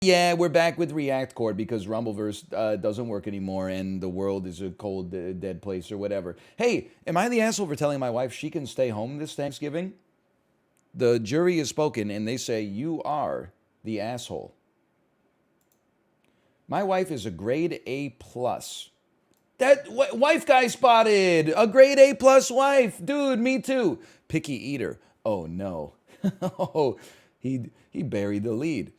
Yeah, we're back with React Core because Rumbleverse doesn't work anymore and the world is a cold, dead place or whatever. Hey, am I the asshole for telling my wife she can stay home this Thanksgiving? The jury is spoken and they say you are the asshole. My wife is a grade A plus. Wife guy spotted. A grade A plus wife. Dude, me too. Picky eater. Oh no. Oh, he buried the lead.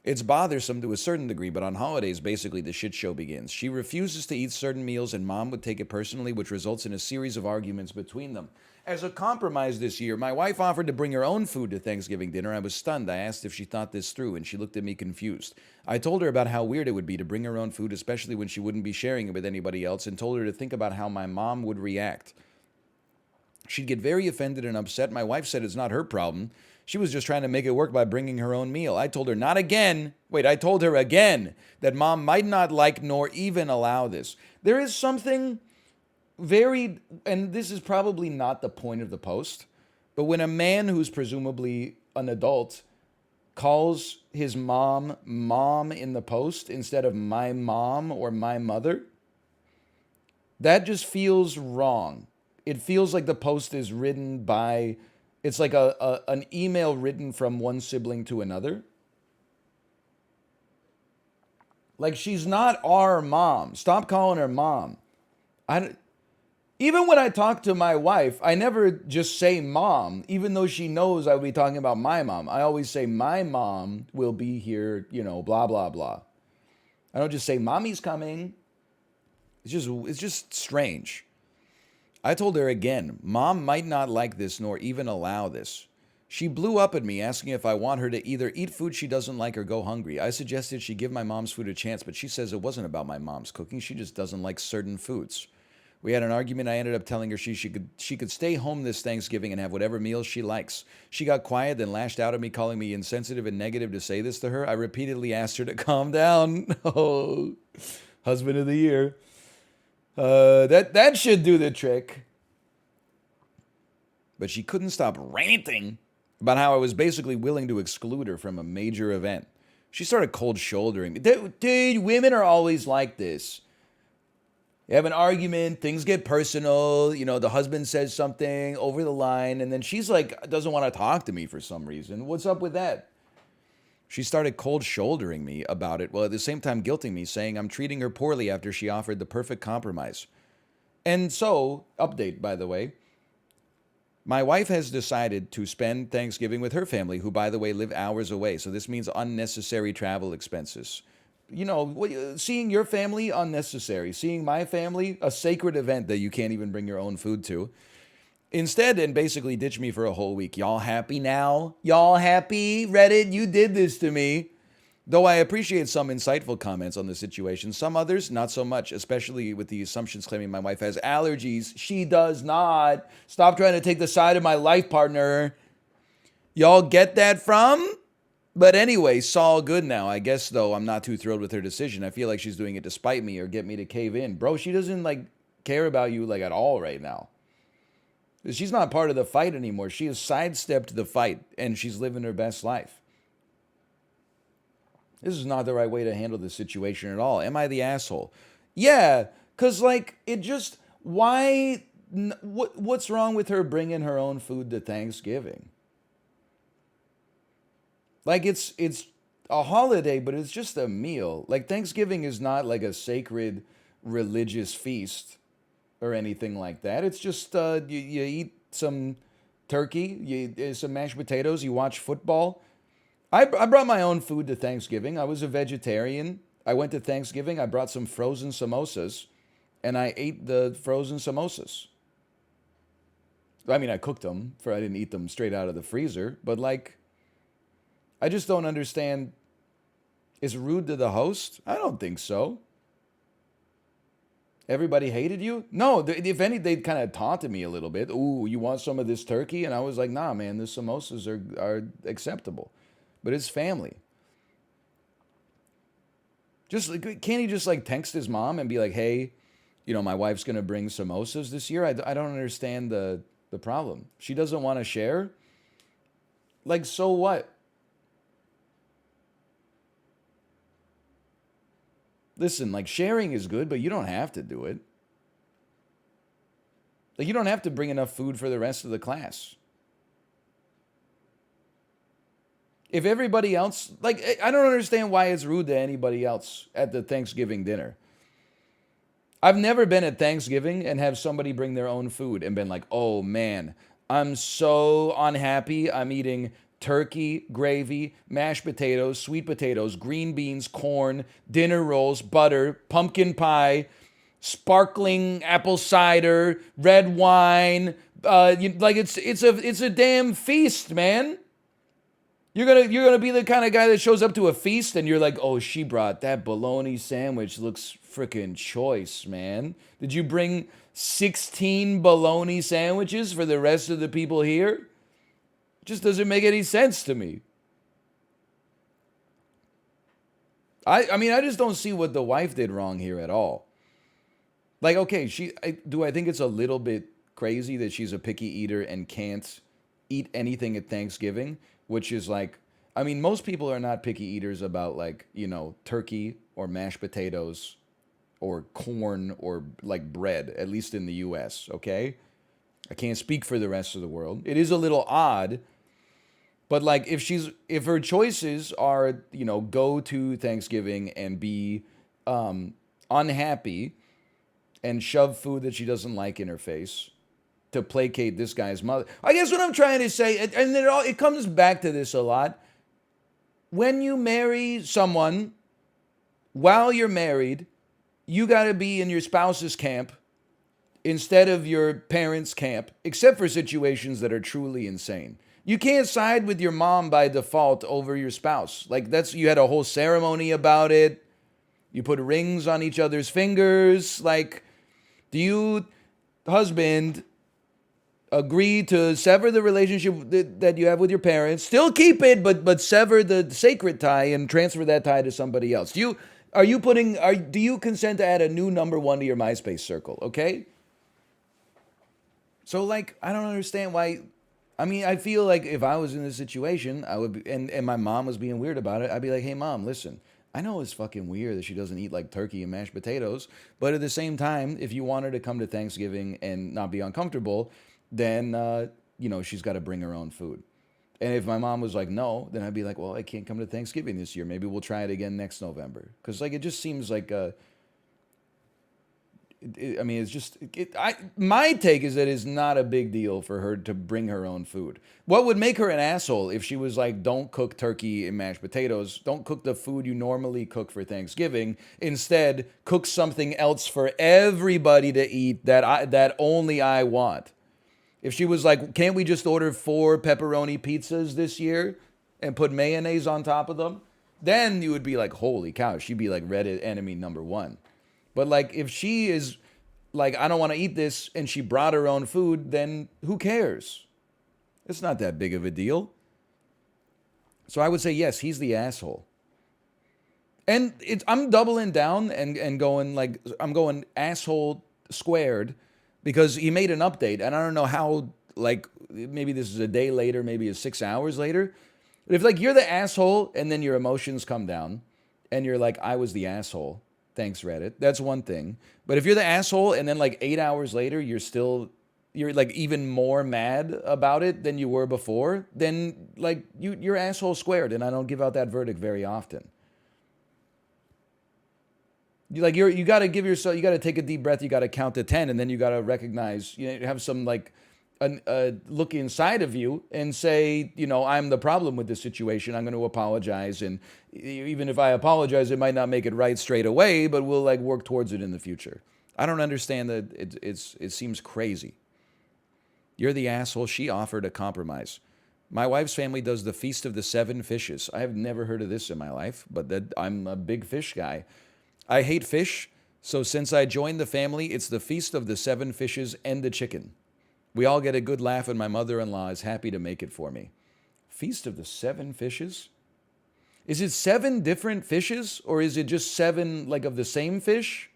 It's bothersome to a certain degree, but on holidays, basically the shit show begins. She refuses to eat certain meals, and mom would take it personally, which results in a series of arguments between them. As a compromise this year, my wife offered to bring her own food to Thanksgiving dinner. I was stunned. I asked if she thought this through, and she looked at me confused. I told her about how weird it would be to bring her own food, especially when she wouldn't be sharing it with anybody else, and told her to think about how my mom would react. She'd get very offended and upset. My wife said it's not her problem. She was just trying to make it work by bringing her own meal. I told her not again. Wait, I told her again that mom might not like nor even allow this. There is something very, and this is probably not the point of the post, but when a man who's presumably an adult calls his mom in the post instead of my mom or my mother, that just feels wrong. It feels like the post is written by, it's like an email written from one sibling to another. Like she's not our mom. Stop calling her mom. I even when I talk to my wife, I never just say mom, even though she knows I will be talking about my mom. I always say my mom will be here, blah blah blah. I don't just say mommy's coming. It's just strange. I told her again, mom might not like this nor even allow this. She blew up at me asking if I want her to either eat food she doesn't like or go hungry. I suggested she give my mom's food a chance, but she says it wasn't about my mom's cooking. She just doesn't like certain foods. We had an argument. I ended up telling her she could stay home this Thanksgiving and have whatever meals she likes. She got quiet, then lashed out at me, calling me insensitive and negative to say this to her. I repeatedly asked her to calm down. Oh, husband of the year. That should do the trick. But she couldn't stop ranting about how I was basically willing to exclude her from a major event. She started cold shouldering me. Dude, women are always like this. You have an argument, things get personal, the husband says something over the line, and then she's like, doesn't want to talk to me for some reason. What's up with that? She started cold shouldering me about it, while at the same time guilting me, saying I'm treating her poorly after she offered the perfect compromise. And so, update by the way, my wife has decided to spend Thanksgiving with her family, who, by the way, live hours away. So this means unnecessary travel expenses. Seeing your family, unnecessary. Seeing my family, a sacred event that you can't even bring your own food to. Instead, and basically ditch me for a whole week. Y'all happy now? Y'all happy? Reddit, you did this to me. Though I appreciate some insightful comments on the situation, some others not so much, especially with the assumptions claiming my wife has allergies. She does not. Stop trying to take the side of my life partner. Y'all get that from? But anyway, it's all good now. I guess, though, I'm not too thrilled with her decision. I feel like she's doing it to spite me or get me to cave in. Bro, she doesn't, care about you, at all right now. She's not part of the fight anymore. She has sidestepped the fight, and she's living her best life. This is not the right way to handle the situation at all. Am I the asshole? Yeah, because, it just, why, what's wrong with her bringing her own food to Thanksgiving? It's a holiday, but it's just a meal. Thanksgiving is not like a sacred religious feast or anything like that. It's just, you eat some turkey, some mashed potatoes, you watch football. I brought my own food to Thanksgiving. I was a vegetarian. I went to Thanksgiving. I brought some frozen samosas, and I ate the frozen samosas. I mean, I cooked them, I didn't eat them straight out of the freezer, but I just don't understand. Is it rude to the host? I don't think so. Everybody hated you? No, if any, they kind of taunted me a little bit. Ooh, you want some of this turkey? And I was like, nah, man, the samosas are acceptable. But it's family. Just can't he just text his mom and be like, hey, my wife's gonna bring samosas this year? I don't understand the problem. She doesn't want to share. So what? Listen, like sharing is good, but you don't have to do it. Like you don't have to bring enough food for the rest of the class. If everybody else, like, I don't understand why it's rude to anybody else at the Thanksgiving dinner. I've never been at Thanksgiving and have somebody bring their own food and been like, oh man, I'm so unhappy. I'm eating turkey, gravy, mashed potatoes, sweet potatoes, green beans, corn, dinner rolls, butter, pumpkin pie, sparkling apple cider, red wine. Like it's a damn feast, man. You're gonna be the kind of guy that shows up to a feast and you're like, oh, she brought that bologna sandwich. Looks freaking choice, man. Did you bring 16 bologna sandwiches for the rest of the people here? It just doesn't make any sense to me. I mean, I just don't see what the wife did wrong here at all. Like, okay, I think it's a little bit crazy that she's a picky eater and can't eat anything at Thanksgiving, which is like, I mean, most people are not picky eaters about like, turkey or mashed potatoes or corn or like bread, at least in the US, okay? I can't speak for the rest of the world. It is a little odd, but like if her choices are, go to Thanksgiving and be unhappy and shove food that she doesn't like in her face to placate this guy's mother. I guess what I'm trying to say, and it comes back to this a lot. When you marry someone, while you're married, you got to be in your spouse's camp instead of your parents' camp, except for situations that are truly insane. You can't side with your mom by default over your spouse. Like you had a whole ceremony about it. You put rings on each other's fingers. Like, do you, husband, agree to sever the relationship that you have with your parents, still keep it, but sever the sacred tie and transfer that tie to somebody else? Do you consent to add a new number 1 to your MySpace circle? Okay. So like, I don't understand why. I mean, I feel like if I was in this situation, I would be, and my mom was being weird about it, I'd be like, hey mom, listen, I know it's fucking weird that she doesn't eat like turkey and mashed potatoes, but at the same time, if you want her to come to Thanksgiving and not be uncomfortable, then, she's got to bring her own food. And if my mom was like, no, then I'd be like, well, I can't come to Thanksgiving this year. Maybe we'll try it again next November. Because, like, it just seems like, my take is that it's not a big deal for her to bring her own food. What would make her an asshole if she was like, don't cook turkey and mashed potatoes, don't cook the food you normally cook for Thanksgiving, instead cook something else for everybody to eat that only I want. If she was like, can't we just order 4 pepperoni pizzas this year and put mayonnaise on top of them? Then you would be like, holy cow, she'd be like Reddit enemy number 1. But like, if she is like, I don't want to eat this, and she brought her own food, then who cares? It's not that big of a deal. So I would say, yes, he's the asshole. And I'm doubling down and going like, I'm going asshole squared, because he made an update, and I don't know how, like, maybe this is a day later, maybe it's 6 hours later. But if, like, you're the asshole and then your emotions come down and you're like, I was the asshole, thanks, Reddit, that's one thing. But if you're the asshole and then, like, 8 hours later, you're, like, even more mad about it than you were before, then, like, you're asshole squared, and I don't give out that verdict very often. You got to give yourself, you got to take a deep breath, you got to count to 10, and then you got to recognize, have some like a look inside of you and say, I'm the problem with this situation. I'm going to apologize, and even if I apologize, it might not make it right straight away, but we'll like work towards it in the future. I don't understand that. It seems crazy. You're the asshole. She offered a compromise. My wife's family does the Feast of the 7 Fishes. I have never heard of this in my life, but I'm a big fish guy. I hate fish, so since I joined the family, it's the Feast of the 7 Fishes and the chicken. We all get a good laugh, and my mother-in-law is happy to make it for me. Feast of the 7 Fishes? Is it 7 different fishes, or is it just 7 like of the same fish?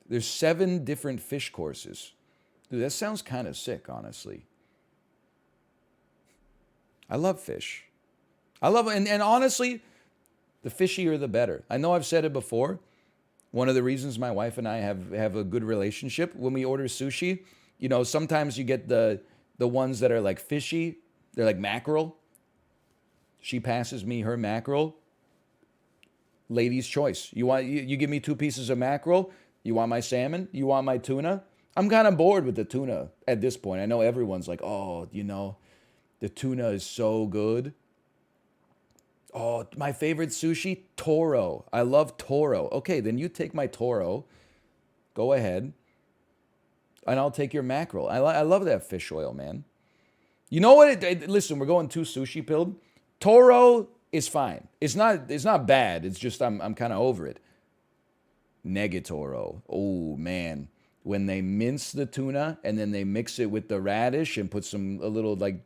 There's 7 different fish courses. Dude, that sounds kind of sick, honestly. I love fish. I love it. And honestly, the fishier the better. I know I've said it before. One of the reasons my wife and I have a good relationship, when we order sushi, you know, sometimes you get the ones that are like fishy. They're like mackerel. She passes me her mackerel. Lady's choice. You give me 2 pieces of mackerel. You want my salmon? You want my tuna? I'm kind of bored with the tuna at this point. I know everyone's like, oh, you know, the tuna is so good. Oh, my favorite sushi, toro. I love toro. Okay, then you take my toro. Go ahead. And I'll take your mackerel. I love that fish oil, man. You know what? Listen, we're going too sushi pilled. Toro is fine. It's not bad. It's just I'm kind of over it. Negatoro. Oh man, when they mince the tuna and then they mix it with the radish and put a little like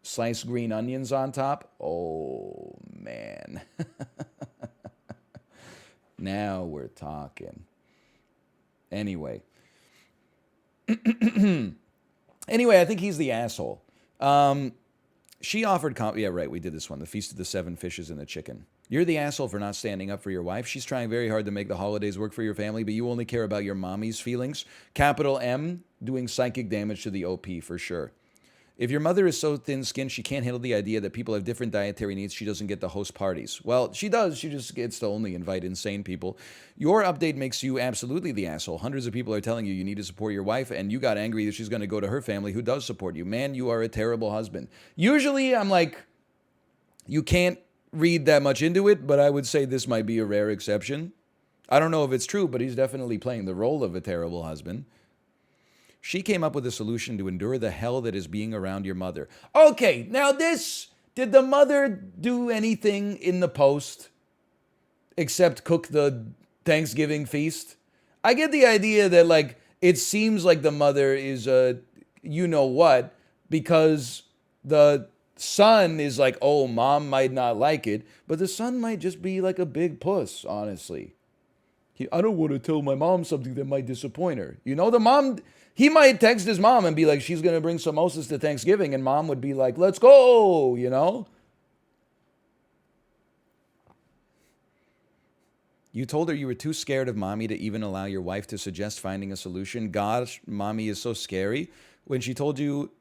sliced green onions on top. Oh man. Now we're talking. Anyway, I think he's the asshole. She offered, yeah, right, we did this one, the Feast of the Seven Fishes and the Chicken. You're the asshole for not standing up for your wife. She's trying very hard to make the holidays work for your family, but you only care about your mommy's feelings. Capital M, doing psychic damage to the OP for sure. If your mother is so thin-skinned she can't handle the idea that people have different dietary needs, she doesn't get to host parties. Well, she does. She just gets to only invite insane people. Your update makes you absolutely the asshole. Hundreds of people are telling you need to support your wife, and you got angry that she's going to go to her family who does support you. Man, you are a terrible husband. Usually, I'm like, you can't read that much into it, but I would say this might be a rare exception. I don't know if it's true, but he's definitely playing the role of a terrible husband. She came up with a solution to endure the hell that is being around your mother. Okay, now did the mother do anything in the post except cook the Thanksgiving feast? I get the idea that, like, it seems like the mother is a you-know-what because the son is like, oh, mom might not like it, but the son might just be like a big puss, honestly. I don't want to tell my mom something that might disappoint her. You know, the mom... He might text his mom and be like, she's going to bring samosas to Thanksgiving. And mom would be like, let's go, you know? You told her you were too scared of mommy to even allow your wife to suggest finding a solution. Gosh, mommy is so scary. When she told you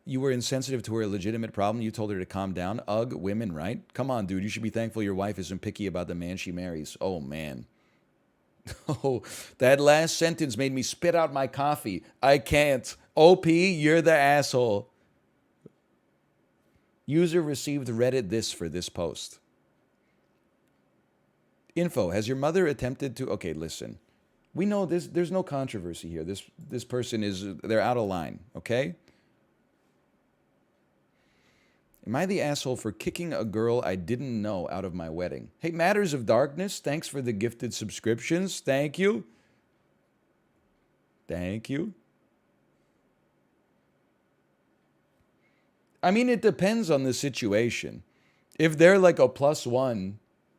you were insensitive to her legitimate problem, you told her to calm down. Ugh, women, right? Come on, dude. You should be thankful your wife isn't picky about the man she marries. Oh, man. Oh, that last sentence made me spit out my coffee. I can't. OP, you're the asshole. User received Reddit this for this post. Info, has your mother attempted to... Okay, listen. We know this. There's no controversy here. This person is... They're out of line, okay? Am I the asshole for kicking a girl I didn't know out of my wedding? Hey, Matters of Darkness, thanks for the gifted subscriptions. Thank you. Thank you. I mean, it depends on the situation. If they're like a +1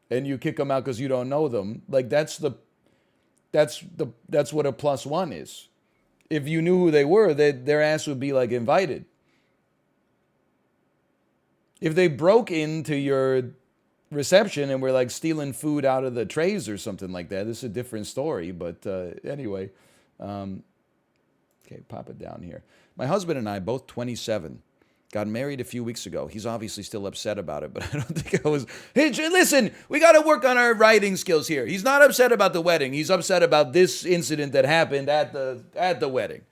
and you kick them out because you don't know them, like that's what a +1 is. If you knew who they were, their ass would be like invited. If they broke into your reception and were like stealing food out of the trays or something like that, this is a different story. But anyway, okay, pop it down here. My husband and I, both 27, got married a few weeks ago. He's obviously still upset about it, but I don't think I was. Hey, listen, we got to work on our writing skills here. He's not upset about the wedding. He's upset about this incident that happened at the wedding.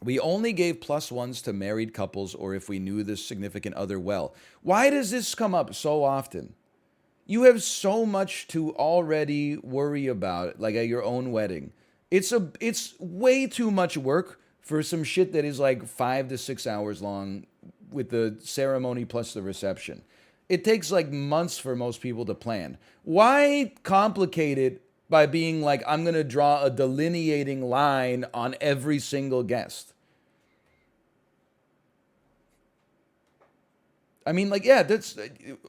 We only gave +1s to married couples or if we knew the significant other well. Why does this come up so often? You have so much to already worry about, like at your own wedding. It's way too much work for some shit that is like 5 to 6 hours long with the ceremony plus the reception. It takes like months for most people to plan. Why complicate it by being like, I'm going to draw a delineating line on every single guest? I mean, like, yeah, that's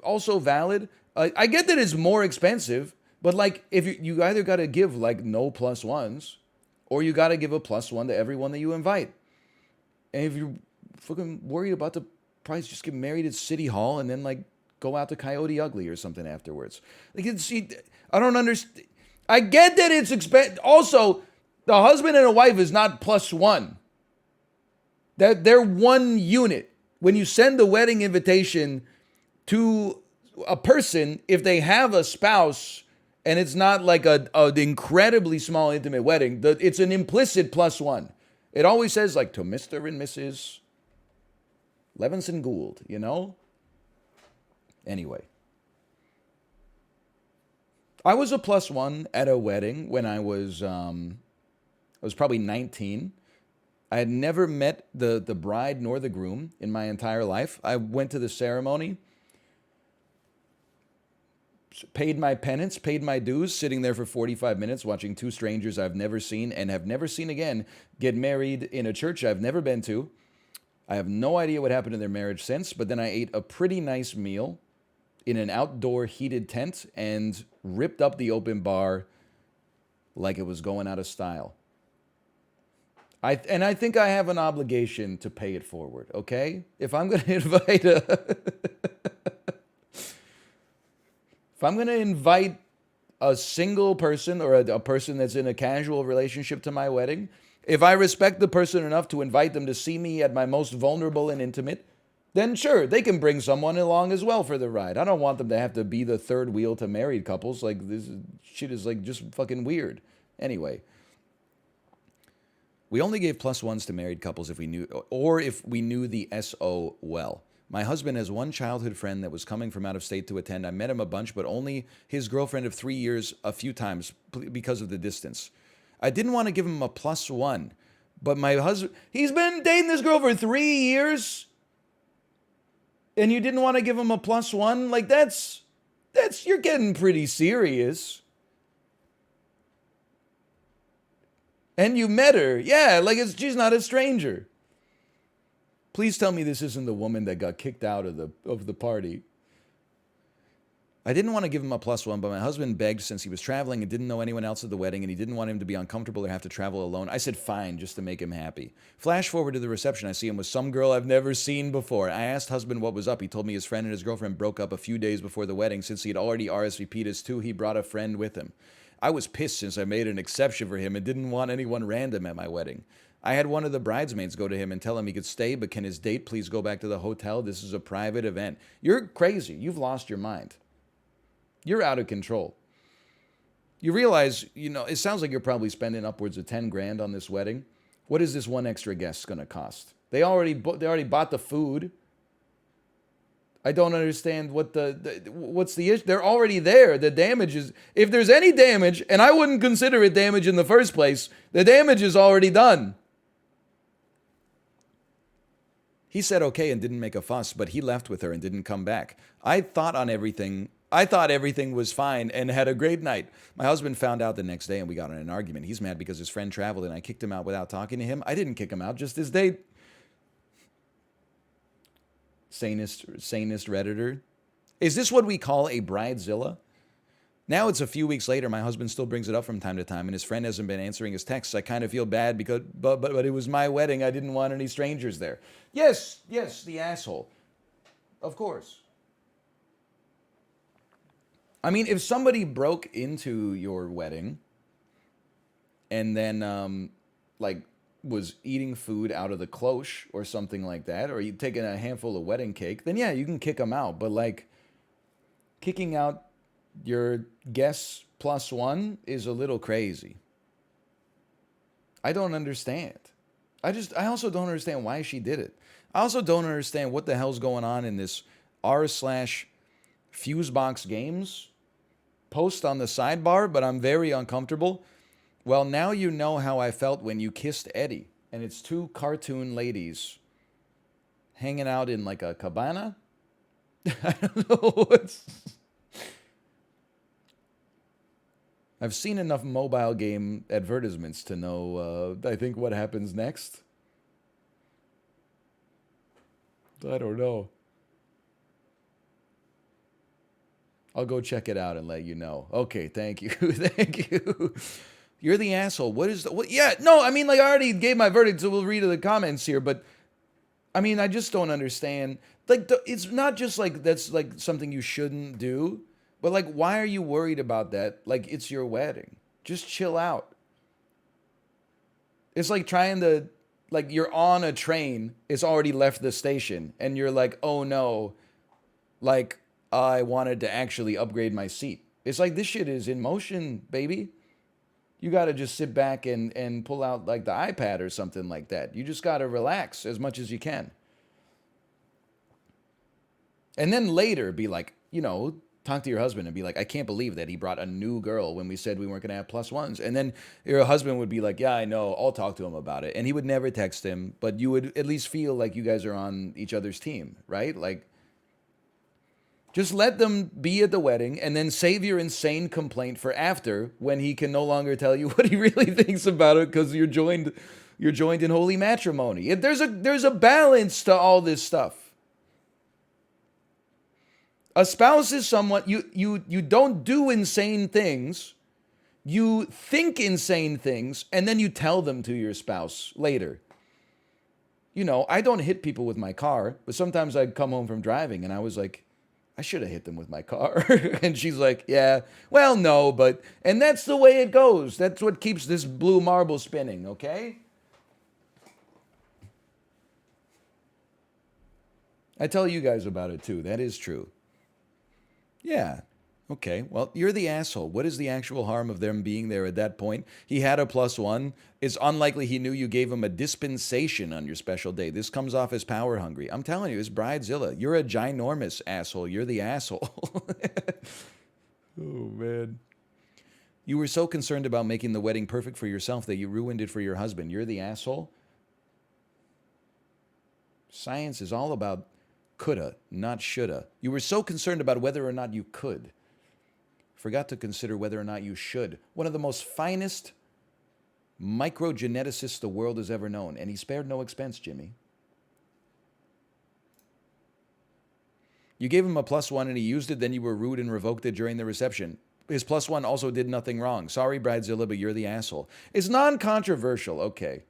also valid. I get that it's more expensive, but like, if you either got to give like no +1s, or you got to give a +1 to everyone that you invite. And if you're fucking worried about the price, just get married at City Hall and then like go out to Coyote Ugly or something afterwards. Like, I don't understand. I get that it's expensive. Also, the husband and a wife is not plus one. They're one unit. When you send the wedding invitation to a person, if they have a spouse and it's not like an incredibly small intimate wedding, it's an implicit plus one. It always says like to Mr. and Mrs. Levinson Gould, you know? Anyway. I was a plus one at a wedding when I was probably 19. I had never met the bride nor the groom in my entire life. I went to the ceremony, paid my penance, paid my dues, sitting there for 45 minutes watching two strangers I've never seen and have never seen again get married in a church I've never been to. I have no idea what happened in their marriage since, but then I ate a pretty nice meal in an outdoor heated tent and ripped up the open bar like it was going out of style. I think I have an obligation to pay it forward, okay? If I'm going to invite a single person or a person that's in a casual relationship to my wedding, if I respect the person enough to invite them to see me at my most vulnerable and intimate, then sure, they can bring someone along as well for the ride. I don't want them to have to be the third wheel to married couples. Like, this shit is like just fucking weird. Anyway, we only gave plus ones to married couples if we knew the SO well. My husband has one childhood friend that was coming from out of state to attend. I met him a bunch, but only his girlfriend of 3 years a few times because of the distance. I didn't want to give him a plus one, but my husband, he's been dating this girl for 3 years. And you didn't want to give him a plus one? Like, that's, you're getting pretty serious. And you met her. Yeah, like she's not a stranger. Please tell me this isn't the woman that got kicked out of the party. I didn't want to give him a plus one, but my husband begged since he was traveling and didn't know anyone else at the wedding, and he didn't want him to be uncomfortable or have to travel alone. I said fine, just to make him happy. Flash forward to the reception. I see him with some girl I've never seen before. I asked husband what was up. He told me his friend and his girlfriend broke up a few days before the wedding. Since he had already RSVP'd us too, he brought a friend with him. I was pissed since I made an exception for him and didn't want anyone random at my wedding. I had one of the bridesmaids go to him and tell him he could stay, but can his date please go back to the hotel? This is a private event. You're crazy. You've lost your mind. You're out of control. You realize, it sounds like you're probably spending upwards of 10 grand on this wedding. What is this one extra guest going to cost? They already bought the food. I don't understand what's the issue. They're already there. The damage is, if there's any damage, and I wouldn't consider it damage in the first place, the damage is already done. He said okay and didn't make a fuss, but he left with her and didn't come back. I thought everything was fine and had a great night. My husband found out the next day and we got in an argument. He's mad because his friend traveled and I kicked him out without talking to him. I didn't kick him out, just his date. Sanest Redditor. Is this what we call a bridezilla? Now it's a few weeks later. My husband still brings it up from time to time, and his friend hasn't been answering his texts. I kind of feel bad because, but it was my wedding. I didn't want any strangers there. Yes, the asshole. Of course. I mean, if somebody broke into your wedding and then, was eating food out of the cloche or something like that, or you taking a handful of wedding cake, then yeah, you can kick them out. But kicking out your guests plus one is a little crazy. I don't understand. I also don't understand why she did it. I also don't understand what the hell's going on in this r/Fusebox Games post on the sidebar, but I'm very uncomfortable. Well, now you know how I felt when you kissed Eddie, and it's two cartoon ladies hanging out in like a cabana. I don't know what's... I've seen enough mobile game advertisements to know, I think, what happens next. I don't know. I'll go check it out and let you know. Okay, thank you. Thank you. You're the asshole. What is the... What, yeah, no, I mean, I already gave my verdict, so we'll read the comments here, but I mean, I just don't understand. Like, it's not just like that's like something you shouldn't do, but like, why are you worried about that? Like, it's your wedding. Just chill out. It's like trying to, like, you're on a train, it's already left the station, and you're like, oh no, like, I wanted to actually upgrade my seat. It's like, this shit is in motion, baby. You got to just sit back and pull out like the iPad or something like that. You just got to relax as much as you can. And then later be like, talk to your husband and be like, I can't believe that he brought a new girl when we said we weren't going to have plus ones. And then your husband would be like, yeah, I know. I'll talk to him about it. And he would never text him, but you would at least feel like you guys are on each other's team, right? Like, just let them be at the wedding and then save your insane complaint for after, when he can no longer tell you what he really thinks about it because you're joined in holy matrimony. There's a balance to all this stuff. A spouse is someone you don't do insane things. You think insane things and then you tell them to your spouse later. I don't hit people with my car, but sometimes I'd come home from driving and I was like, I should have hit them with my car. And she's like, yeah, well, no, but, and that's the way it goes. That's what keeps this blue marble spinning, okay? I tell you guys about it too. That is true. Yeah. Okay. Well, you're the asshole. What is the actual harm of them being there at that point? He had a plus one. It's unlikely he knew you gave him a dispensation on your special day. This comes off as power hungry. I'm telling you, it's Bridezilla. You're a ginormous asshole. You're the asshole. Oh, man. You were so concerned about making the wedding perfect for yourself that you ruined it for your husband. You're the asshole. Science is all about coulda, not shoulda. You were so concerned about whether or not you could. Forgot to consider whether or not you should. One of the most finest microgeneticists the world has ever known. And he spared no expense, Jimmy. You gave him a plus one and he used it, then you were rude and revoked it during the reception. His plus one also did nothing wrong. Sorry, Bridezilla, but you're the asshole. It's non-controversial. Okay.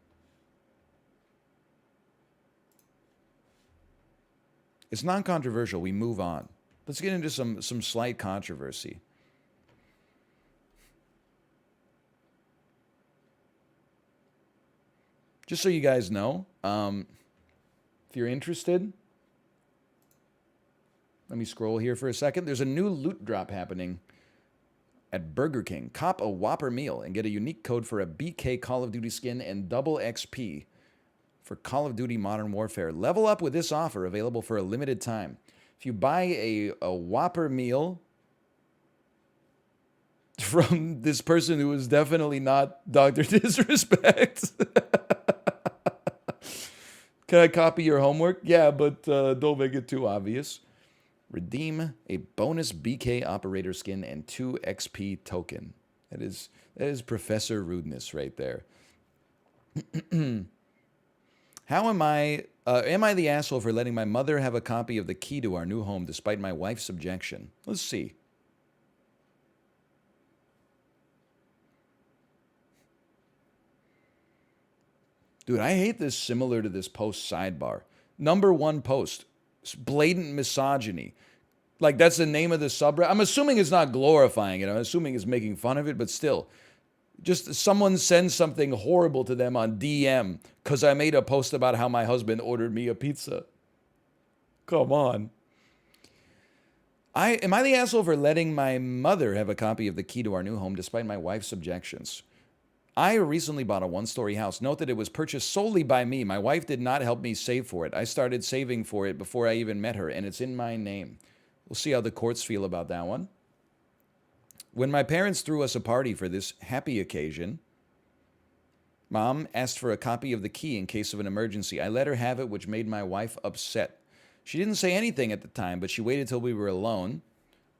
It's non-controversial. We move on. Let's get into some slight controversy. Just so you guys know, if you're interested, let me scroll here for a second. There's a new loot drop happening at Burger King. Cop a Whopper meal and get a unique code for a BK Call of Duty skin and double XP for Call of Duty Modern Warfare. Level up with this offer, available for a limited time. If you buy a Whopper meal from this person who is definitely not Dr. Disrespect. Can I copy your homework? Yeah, but don't make it too obvious. Redeem a bonus BK operator skin and 2 XP token. That is Professor Rudeness right there. How am I the asshole for letting my mother have a copy of the key to our new home despite my wife's objection? Let's see. Dude, I hate this similar to this post sidebar. Number one post, blatant misogyny. Like, that's the name of the subreddit. I'm assuming it's not glorifying it. I'm assuming it's making fun of it, but still. Just someone sends something horrible to them on DM because I made a post about how my husband ordered me a pizza. Come on. Am I the asshole for letting my mother have a copy of the key to our new home despite my wife's objections? I recently bought a one-story house. Note that it was purchased solely by me. My wife did not help me save for it. I started saving for it before I even met her, and it's in my name. We'll see how the courts feel about that one. When my parents threw us a party for this happy occasion, Mom asked for a copy of the key in case of an emergency. I let her have it, which made my wife upset. She didn't say anything at the time, but she waited till we were alone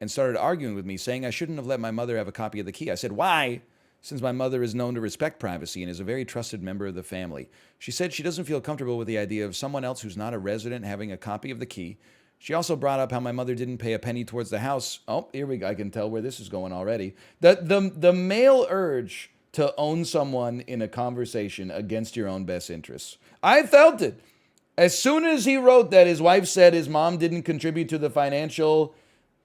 and started arguing with me, saying I shouldn't have let my mother have a copy of the key. I said, why? Since my mother is known to respect privacy and is a very trusted member of the family. She said she doesn't feel comfortable with the idea of someone else who's not a resident having a copy of the key. She also brought up how my mother didn't pay a penny towards the house. Oh, here we go. I can tell where this is going already. The male urge to own someone in a conversation against your own best interests. I felt it. As soon as he wrote that, his wife said his mom didn't contribute to the financial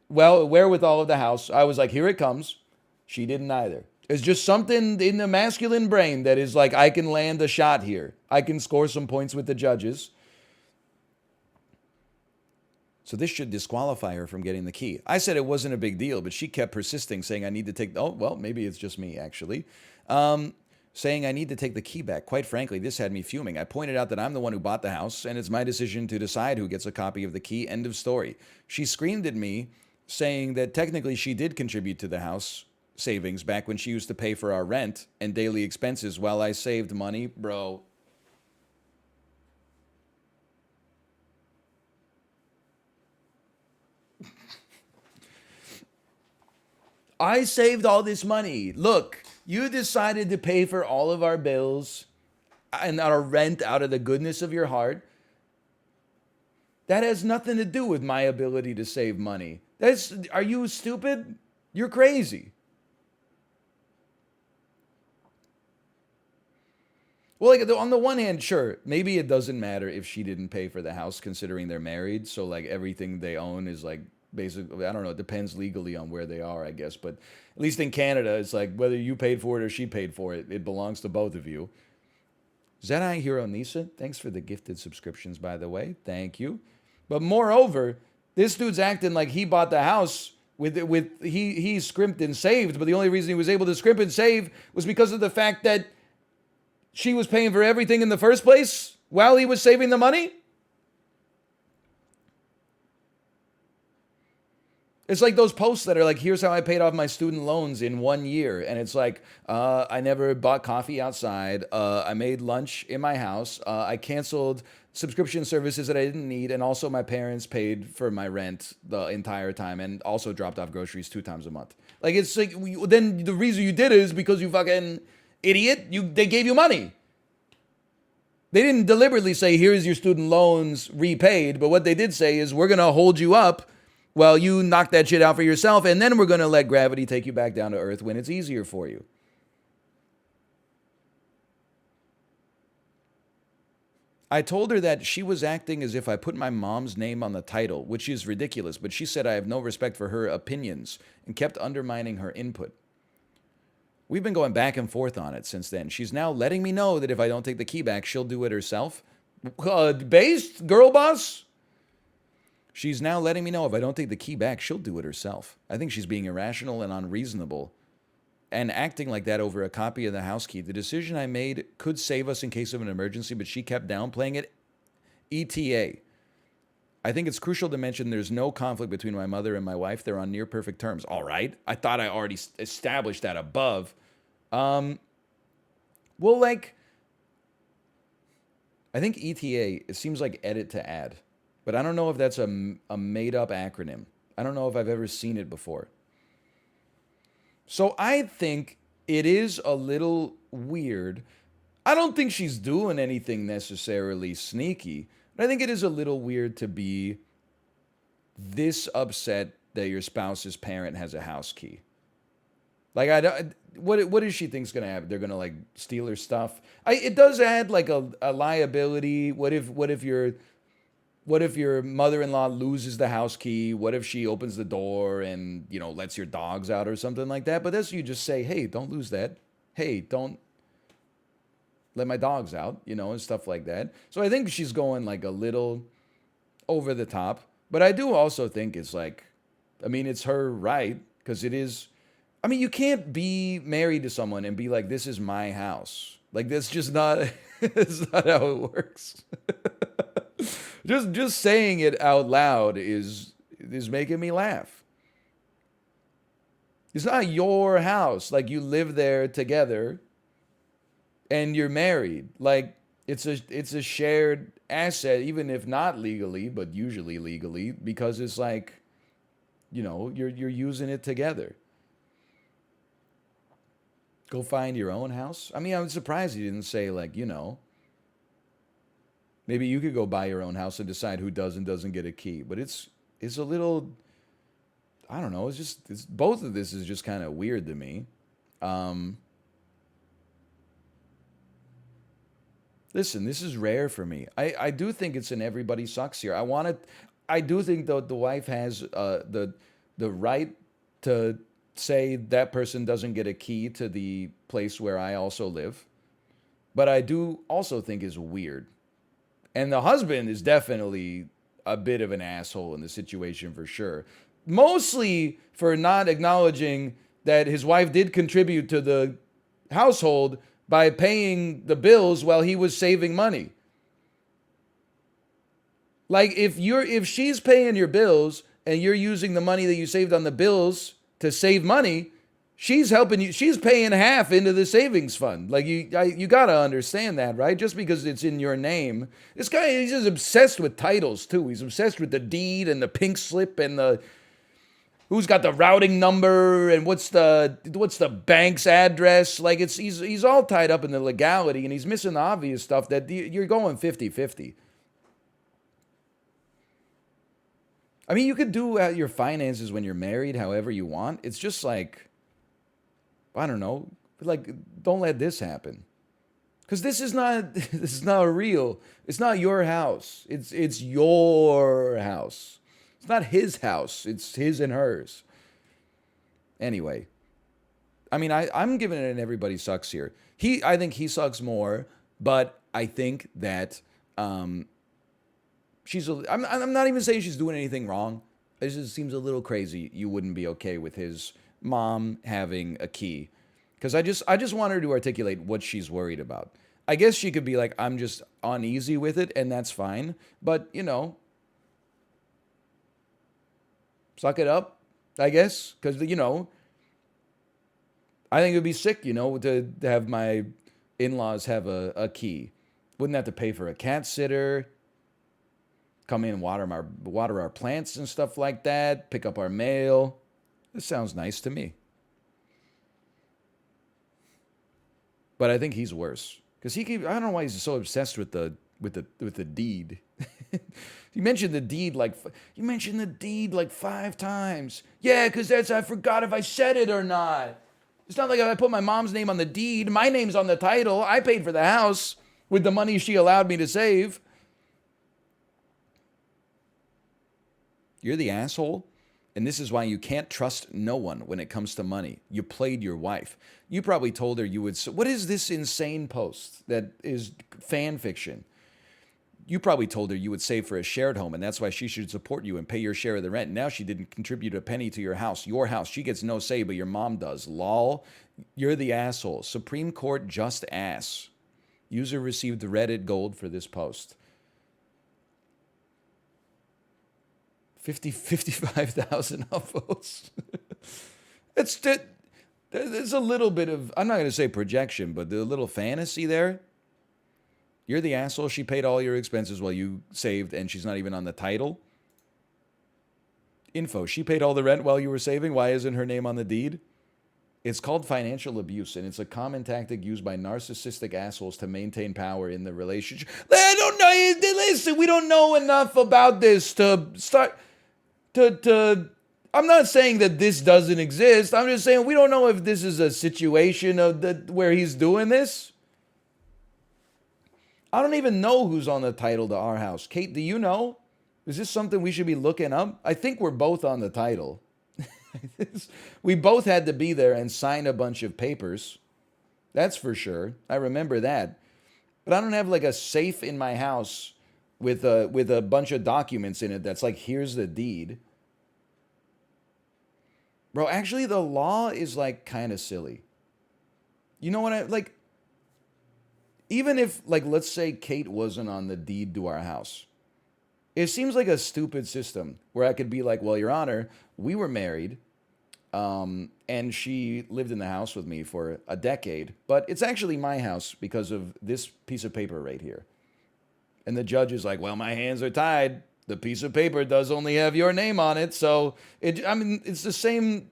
wherewithal of the house. I was like, here it comes. She didn't either. It's just something in the masculine brain that is like, I can land a shot here. I can score some points with the judges. So this should disqualify her from getting the key. I said it wasn't a big deal, but she kept persisting, saying I need to take, oh, well, maybe it's just me, actually. Saying I need to take the key back. Quite frankly, this had me fuming. I pointed out that I'm the one who bought the house, and it's my decision to decide who gets a copy of the key. End of story. She screamed at me, saying that technically she did contribute to the house savings back when she used to pay for our rent and daily expenses while I saved money. Bro. I saved all this money. Look, you decided to pay for all of our bills and our rent out of the goodness of your heart. That has nothing to do with my ability to save money. Are you stupid? You're crazy. Well, like on the one hand, sure, maybe it doesn't matter if she didn't pay for the house considering they're married. So like everything they own is like basically, I don't know, it depends legally on where they are, I guess. But at least in Canada, it's like whether you paid for it or she paid for it, it belongs to both of you. Zedai Hero Nisa, thanks for the gifted subscriptions, by the way. Thank you. But moreover, this dude's acting like he bought the house he scrimped and saved, but the only reason he was able to scrimp and save was because of the fact that she was paying for everything in the first place while he was saving the money? It's like those posts that are like, here's how I paid off my student loans in 1 year. And it's like, I never bought coffee outside. I made lunch in my house. I canceled subscription services that I didn't need. And also my parents paid for my rent the entire time and also dropped off groceries 2 times a month. Like, it's like, then the reason you did it is because you fucking idiot. They gave you money. They didn't deliberately say, here's your student loans repaid. But what they did say is, we're going to hold you up while you knock that shit out for yourself. And then we're going to let gravity take you back down to earth when it's easier for you. I told her that she was acting as if I put my mom's name on the title, which is ridiculous. But she said I have no respect for her opinions and kept undermining her input. We've been going back and forth on it since then. She's now letting me know that if I don't take the key back, she'll do it herself. Based, girl boss? She's now letting me know if I don't take the key back, she'll do it herself. I think she's being irrational and unreasonable and acting like that over a copy of the house key. The decision I made could save us in case of an emergency, but she kept downplaying it. ETA. I think it's crucial to mention there's no conflict between my mother and my wife. They're on near perfect terms. All right. I thought I already established that above. Well, like, I think ETA, it seems like edit to add. But I don't know if that's a made-up acronym. I don't know if I've ever seen it before. So I think it is a little weird. I don't think she's doing anything necessarily sneaky. But I think it is a little weird to be this upset that your spouse's parent has a house key. Like, what does she think's gonna happen? They're gonna like steal her stuff. It does add like a liability. What if your mother-in-law loses the house key? What if she opens the door and, lets your dogs out or something like that? But that's, you just say, hey, don't lose that. Hey, don't let my dogs out, and stuff like that. So I think she's going like a little over the top. But I do also think it's like, it's her right, because it is, you can't be married to someone and be like, this is my house. Like, that's just not, it's not how it works. Just saying it out loud is making me laugh. It's not your house. Like, you live there together and you're married. Like, it's a shared asset, even if not legally, but usually legally, because it's like, you're using it together. Go find your own house. I was surprised you didn't say like, maybe you could go buy your own house and decide who does and doesn't get a key. But it's a little, I don't know. It's both of this is just kind of weird to me. Listen, this is rare for me. I do think it's in everybody sucks here. I do think though the wife has the right to say that person doesn't get a key to the place where I also live. But I do also think is weird. And the husband is definitely a bit of an asshole in the situation for sure. Mostly for not acknowledging that his wife did contribute to the household by paying the bills while he was saving money. Like if she's paying your bills and you're using the money that you saved on the bills to save money, she's helping you. She's paying half into the savings fund. Like you gotta understand that, right? Just because it's in your name. This guy, he's just obsessed with titles too. He's obsessed with the deed and the pink slip and the who's got the routing number and what's the bank's address. Like he's all tied up in the legality and he's missing the obvious stuff that you're going 50-50. I mean, you could do your finances when you're married however you want. It's just like, I don't know, like, don't let this happen. Because this is not real. It's not your house. It's your house. It's not his house. It's his and hers. Anyway, I mean, I'm giving it an everybody sucks here. I think he sucks more, but I think that I'm not even saying she's doing anything wrong. It just seems a little crazy. You wouldn't be okay with his mom having a key. Because I just want her to articulate what she's worried about. I guess she could be like, I'm just uneasy with it, and that's fine. But, suck it up, I guess. Because, I think it would be sick, to have my in-laws have a key. Wouldn't have to pay for a cat sitter. Come in and water our plants and stuff like that. Pick up our mail. This sounds nice to me. But I think he's worse because I don't know why he's so obsessed with the deed. You mentioned the deed like 5 times. Yeah, because I forgot if I said it or not. It's not like if I put my mom's name on the deed. My name's on the title. I paid for the house with the money she allowed me to save. You're the asshole, and this is why you can't trust no one when it comes to money. You played your wife. You probably told her you would... What is this insane post that is fan fiction? You probably told her you would save for a shared home, and that's why she should support you and pay your share of the rent. Now she didn't contribute a penny to your house. Your house. She gets no say, but your mom does. Lol. You're the asshole. Supreme Court just ass. User received Reddit gold for this post. 55,000 upvotes. There's a little bit of, I'm not going to say projection, but the little fantasy there. You're the asshole. She paid all your expenses while you saved, and she's not even on the title. Info. She paid all the rent while you were saving. Why isn't her name on the deed? It's called financial abuse, and it's a common tactic used by narcissistic assholes to maintain power in the relationship. I don't know. Listen, we don't know enough about this to start... I'm not saying that this doesn't exist. I'm just saying we don't know if this is a situation where he's doing this. I don't even know who's on the title to our house. Kate, do you know? Is this something we should be looking up? I think we're both on the title. We both had to be there and sign a bunch of papers. That's for sure. I remember that. But I don't have like a safe in my house with a bunch of documents in it that's like, here's the deed. Bro, actually the law is like kind of silly. You know what like, even if like, let's say Kate wasn't on the deed to our house. It seems like a stupid system where I could be like, well, Your Honor, we were married, and she lived in the house with me for a decade, but it's actually my house because of this piece of paper right here. And the judge is like, well, my hands are tied. The piece of paper does only have your name on it, so it's the same.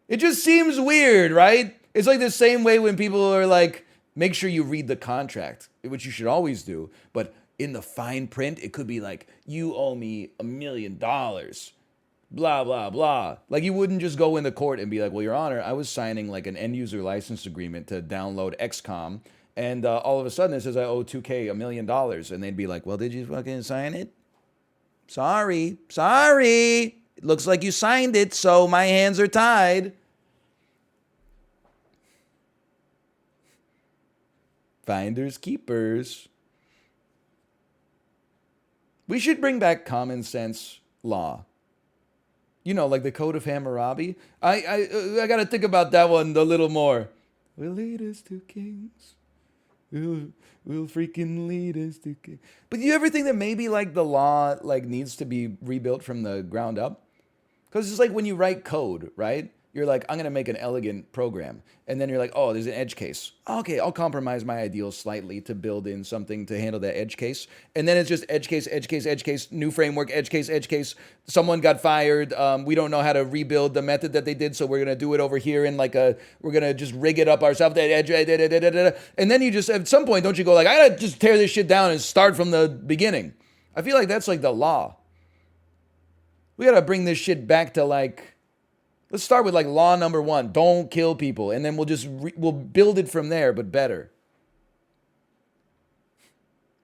It just seems weird, right? It's like the same way when people are like, make sure you read the contract, which you should always do, but in the fine print, it could be like, you owe me $1 million, blah, blah, blah. Like you wouldn't just go into court and be like, well, Your Honor, I was signing like an end user license agreement to download XCOM, And all of a sudden it says I owe 2K, $1 million. And they'd be like, well, did you fucking sign it? Sorry. It looks like you signed it, so my hands are tied. Finders keepers. We should bring back common sense law. You know, like the Code of Hammurabi. I got to think about that one a little more. Will lead us to kings. Will freaking lead us to kings. But do you ever think that maybe like the law like needs to be rebuilt from the ground up? Because it's like when you write code, right? You're like, I'm going to make an elegant program. And then you're like, oh, there's an edge case. Okay, I'll compromise my ideals slightly to build in something to handle that edge case. And then it's just edge case, new framework, edge case. Someone got fired. We don't know how to rebuild the method that they did, so we're going to do it over here in like we're going to just rig it up ourselves. And then you just, at some point, don't you go like, I got to just tear this shit down and start from the beginning. I feel like that's like the law. We got to bring this shit back to like, let's start with like law number 1, don't kill people. And then we'll build it from there, but better.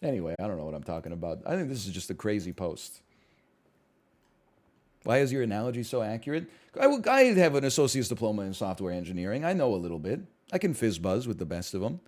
Anyway, I don't know what I'm talking about. I think this is just a crazy post. Why is your analogy so accurate? I have an associate's diploma in software engineering. I know a little bit. I can fizz buzz with the best of them.